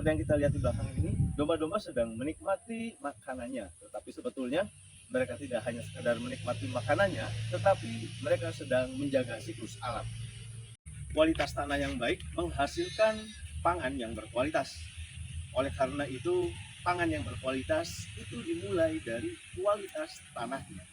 seperti yang kita lihat di belakang ini, domba-domba sedang menikmati makanannya, tetapi sebetulnya mereka tidak hanya sekedar menikmati makanannya, tetapi mereka sedang menjaga siklus alam. Kualitas tanah yang baik menghasilkan pangan yang berkualitas. Oleh karena itu, pangan yang berkualitas itu dimulai dari kualitas tanahnya.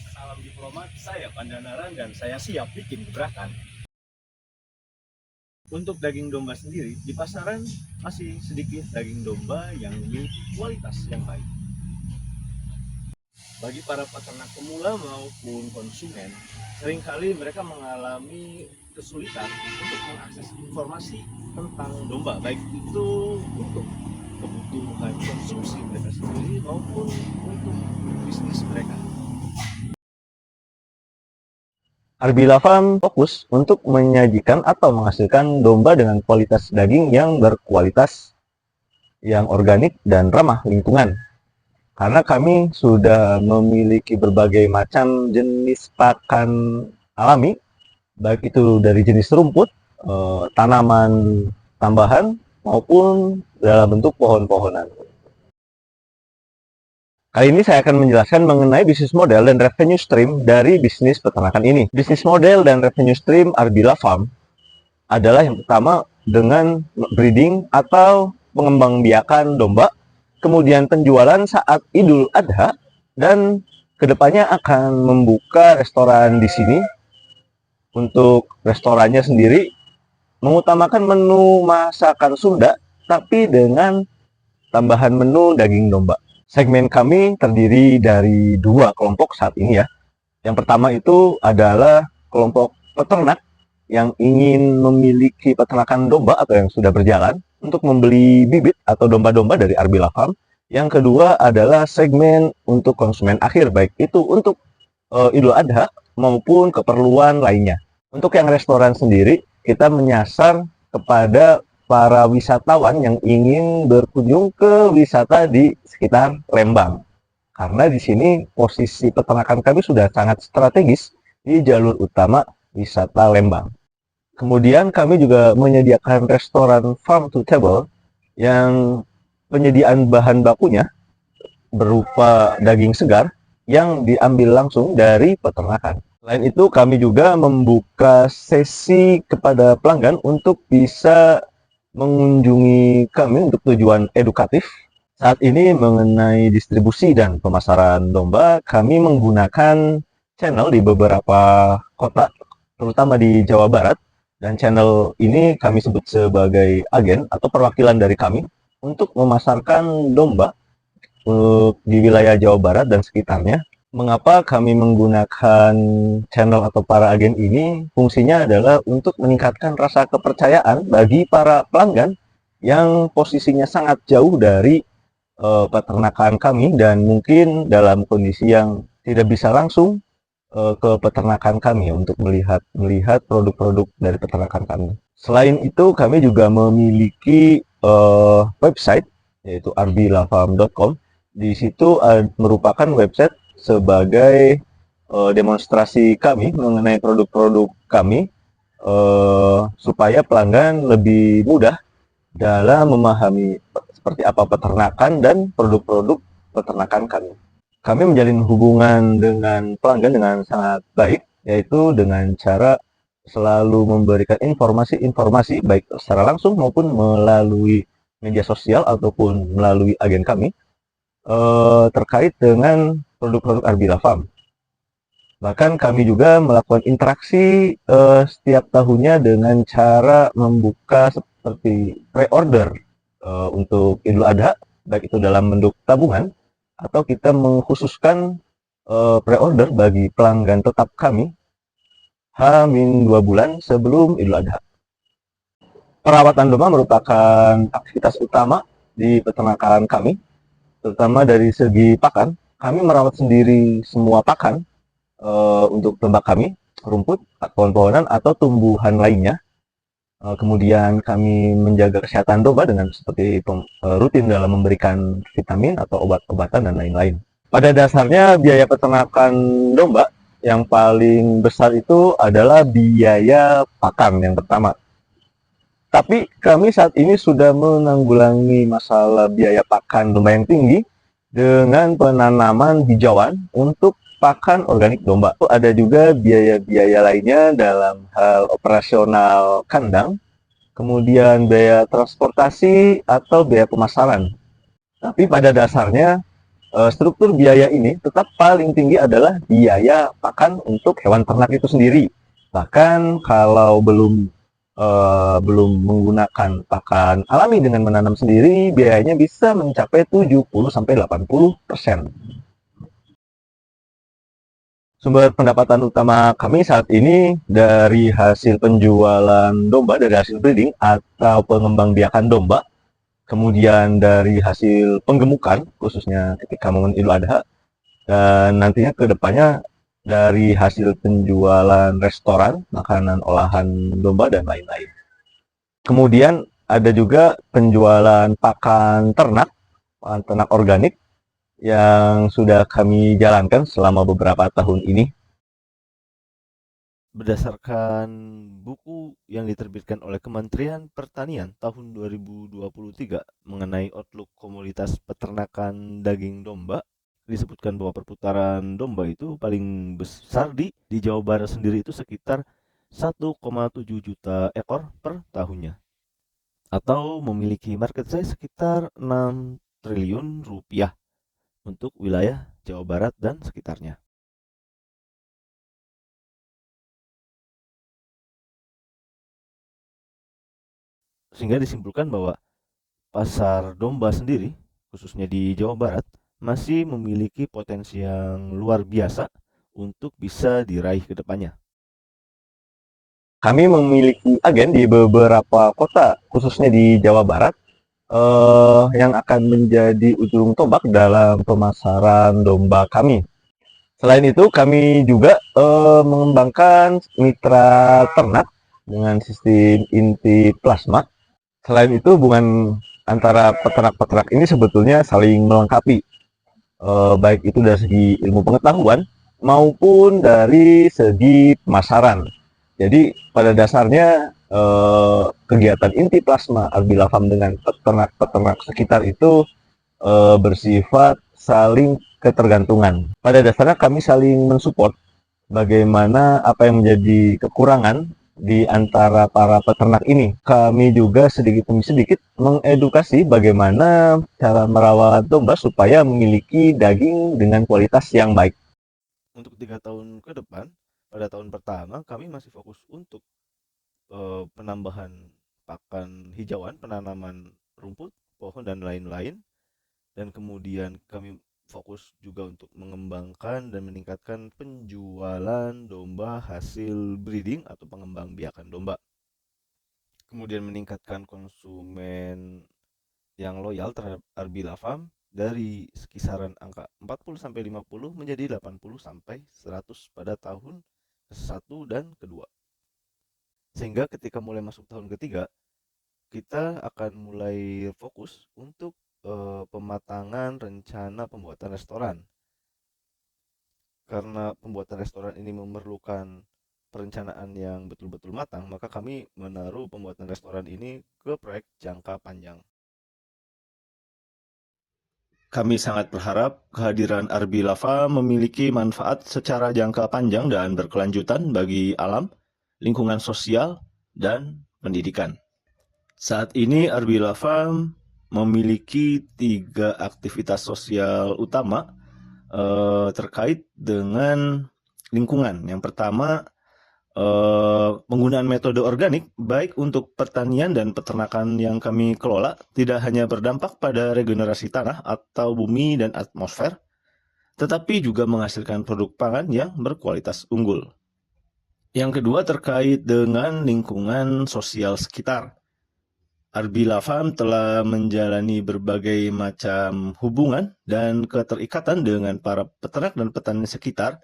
Salam diplomat, saya Pandanaran dan saya siap bikin gebrakan. Untuk daging domba sendiri, di pasaran masih sedikit daging domba yang memiliki kualitas yang baik. Bagi para peternak pemula maupun konsumen, seringkali mereka mengalami kesulitan untuk mengakses informasi tentang domba, baik itu untuk kebutuhan konsumsi mereka sendiri maupun untuk bisnis mereka. Arbila Farm fokus untuk menyajikan atau menghasilkan domba dengan kualitas daging yang berkualitas, yang organik dan ramah lingkungan. Karena kami sudah memiliki berbagai macam jenis pakan alami, baik itu dari jenis rumput, tanaman tambahan, maupun dalam bentuk pohon-pohonan. Kali ini saya akan menjelaskan mengenai bisnis model dan revenue stream dari bisnis peternakan ini. Bisnis model dan revenue stream Arbila Farm adalah yang pertama dengan breeding atau pengembangbiakan domba, kemudian penjualan saat Idul Adha, dan kedepannya akan membuka restoran di sini. Untuk restorannya sendiri mengutamakan menu masakan Sunda, tapi dengan tambahan menu daging domba. Segmen kami terdiri dari dua kelompok saat ini ya. Yang pertama itu adalah kelompok peternak yang ingin memiliki peternakan domba atau yang sudah berjalan untuk membeli bibit atau domba-domba dari Arbila Farm. Yang kedua adalah segmen untuk konsumen akhir, baik itu untuk Idul Adha maupun keperluan lainnya. Untuk yang restoran sendiri, kita menyasar kepada para wisatawan yang ingin berkunjung ke wisata di sekitar Lembang. Karena di sini posisi peternakan kami sudah sangat strategis di jalur utama wisata Lembang. Kemudian kami juga menyediakan restoran farm to table yang penyediaan bahan bakunya berupa daging segar yang diambil langsung dari peternakan. Selain itu, kami juga membuka sesi kepada pelanggan untuk bisa mengunjungi kami untuk tujuan edukatif. Saat ini mengenai distribusi dan pemasaran domba, kami menggunakan channel di beberapa kota, terutama di Jawa Barat. Dan channel ini kami sebut sebagai agen atau perwakilan dari kami untuk memasarkan domba di wilayah Jawa Barat dan sekitarnya. Mengapa kami menggunakan channel atau para agen ini? Fungsinya adalah untuk meningkatkan rasa kepercayaan bagi para pelanggan yang posisinya sangat jauh dari peternakan kami dan mungkin dalam kondisi yang tidak bisa langsung ke peternakan kami untuk melihat produk-produk dari peternakan kami. Selain itu, kami juga memiliki website yaitu arbilafarm.com. Di situ merupakan website sebagai demonstrasi kami mengenai produk-produk kami supaya pelanggan lebih mudah dalam memahami seperti apa peternakan dan produk-produk peternakan kami. Kami menjalin hubungan dengan pelanggan dengan sangat baik, yaitu dengan cara selalu memberikan informasi-informasi baik secara langsung maupun melalui media sosial ataupun melalui agen kami terkait dengan produk-produk Arbila Farm. Bahkan kami juga melakukan interaksi setiap tahunnya dengan cara membuka seperti pre-order untuk Idul Adha, baik itu dalam bentuk tabungan atau kita mengkhususkan pre-order bagi pelanggan tetap kami H-2 bulan sebelum Idul Adha. Perawatan domba merupakan aktivitas utama di peternakan kami, terutama dari segi pakan. Kami merawat sendiri semua pakan untuk domba kami, rumput, pohon-pohonan, atau tumbuhan lainnya. Kemudian kami menjaga kesehatan domba dengan seperti rutin dalam memberikan vitamin atau obat-obatan dan lain-lain. Pada dasarnya biaya peternakan domba yang paling besar itu adalah biaya pakan yang pertama. Tapi kami saat ini sudah menanggulangi masalah biaya pakan domba yang tinggi dengan penanaman hijauan untuk pakan organik domba. Ada juga biaya-biaya lainnya dalam hal operasional kandang, kemudian biaya transportasi atau biaya pemasaran. Tapi pada dasarnya struktur biaya ini tetap paling tinggi adalah biaya pakan untuk hewan ternak itu sendiri. Bahkan kalau belum menggunakan pakan alami dengan menanam sendiri, biayanya bisa mencapai 70-80%. Sumber pendapatan utama kami saat ini dari hasil penjualan domba, dari hasil breeding atau pengembangbiakan domba, kemudian dari hasil penggemukan, khususnya ketika momen Idul Adha, dan nantinya ke depannya dari hasil penjualan restoran, makanan olahan domba, dan lain-lain. Kemudian ada juga penjualan pakan ternak organik yang sudah kami jalankan selama beberapa tahun ini. Berdasarkan buku yang diterbitkan oleh Kementerian Pertanian tahun 2023 mengenai outlook komoditas peternakan daging domba, disebutkan bahwa perputaran domba itu paling besar di Jawa Barat sendiri itu sekitar 1,7 juta ekor per tahunnya, atau memiliki market size sekitar 6 triliun rupiah untuk wilayah Jawa Barat dan sekitarnya. Sehingga disimpulkan bahwa pasar domba sendiri, khususnya di Jawa Barat, masih memiliki potensi yang luar biasa untuk bisa diraih ke depannya. Kami memiliki agen di beberapa kota, khususnya di Jawa Barat, yang akan menjadi ujung tombak dalam pemasaran domba kami. Selain itu, kami juga mengembangkan mitra ternak dengan sistem inti plasma. Selain itu, hubungan antara peternak-peternak ini sebetulnya saling melengkapi, baik itu dari segi ilmu pengetahuan maupun dari segi pemasaran. Jadi pada dasarnya kegiatan inti plasma Arbila Farm dengan peternak-peternak sekitar itu bersifat saling ketergantungan. Pada dasarnya kami saling mensupport bagaimana apa yang menjadi kekurangan di antara para peternak ini. Kami juga sedikit demi sedikit mengedukasi bagaimana cara merawat domba supaya memiliki daging dengan kualitas yang baik. Untuk 3 tahun ke depan, pada tahun pertama kami masih fokus untuk penambahan pakan hijauan, penanaman rumput, pohon, dan lain-lain. Dan kemudian kami fokus juga untuk mengembangkan dan meningkatkan penjualan domba hasil breeding atau pengembangbiakan domba. Kemudian meningkatkan konsumen yang loyal terhadap Arbila Farm dari kisaran angka 40-50 menjadi 80-100 pada tahun ke-1 dan kedua. Sehingga ketika mulai masuk tahun ketiga, kita akan mulai fokus untuk pematangan rencana pembuatan restoran. Karena pembuatan restoran ini memerlukan perencanaan yang betul-betul matang, maka kami menaruh pembuatan restoran ini ke proyek jangka panjang. Kami sangat berharap kehadiran Arbila Farm memiliki manfaat secara jangka panjang dan berkelanjutan bagi alam, lingkungan sosial, dan pendidikan. Saat ini Arbila Farm memiliki 3 aktivitas sosial utama terkait dengan lingkungan. Yang pertama, penggunaan metode organik baik untuk pertanian dan peternakan yang kami kelola tidak hanya berdampak pada regenerasi tanah atau bumi dan atmosfer, tetapi juga menghasilkan produk pangan yang berkualitas unggul. Yang kedua terkait dengan lingkungan sosial sekitar. Arbila Farm telah menjalani berbagai macam hubungan dan keterikatan dengan para peternak dan petani sekitar.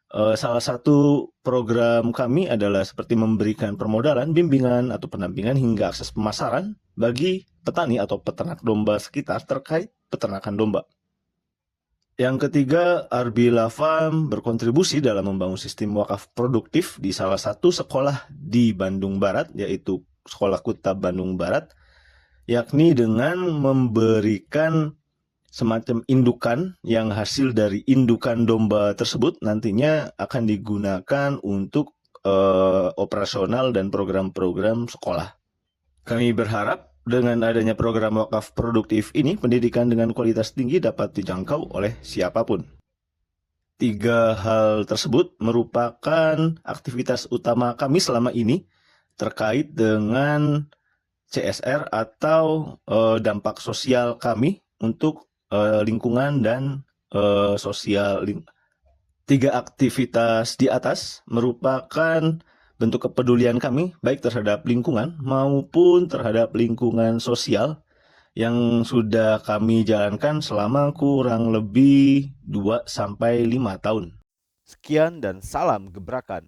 Salah satu program kami adalah seperti memberikan permodalan, bimbingan atau pendampingan hingga akses pemasaran bagi petani atau peternak domba sekitar terkait peternakan domba. Yang ketiga, Arbila Farm berkontribusi dalam membangun sistem wakaf produktif di salah satu sekolah di Bandung Barat, yaitu Sekolah Kuta Bandung Barat, yakni dengan memberikan semacam indukan yang hasil dari indukan domba tersebut nantinya akan digunakan untuk operasional dan program-program sekolah. Kami berharap dengan adanya program wakaf produktif ini, pendidikan dengan kualitas tinggi dapat dijangkau oleh siapapun. 3 hal tersebut merupakan aktivitas utama kami selama ini terkait dengan CSR atau dampak sosial kami untuk lingkungan dan sosial. 3 aktivitas di atas merupakan bentuk kepedulian kami baik terhadap lingkungan maupun terhadap lingkungan sosial yang sudah kami jalankan selama kurang lebih 2-5 tahun. Sekian dan salam gebrakan.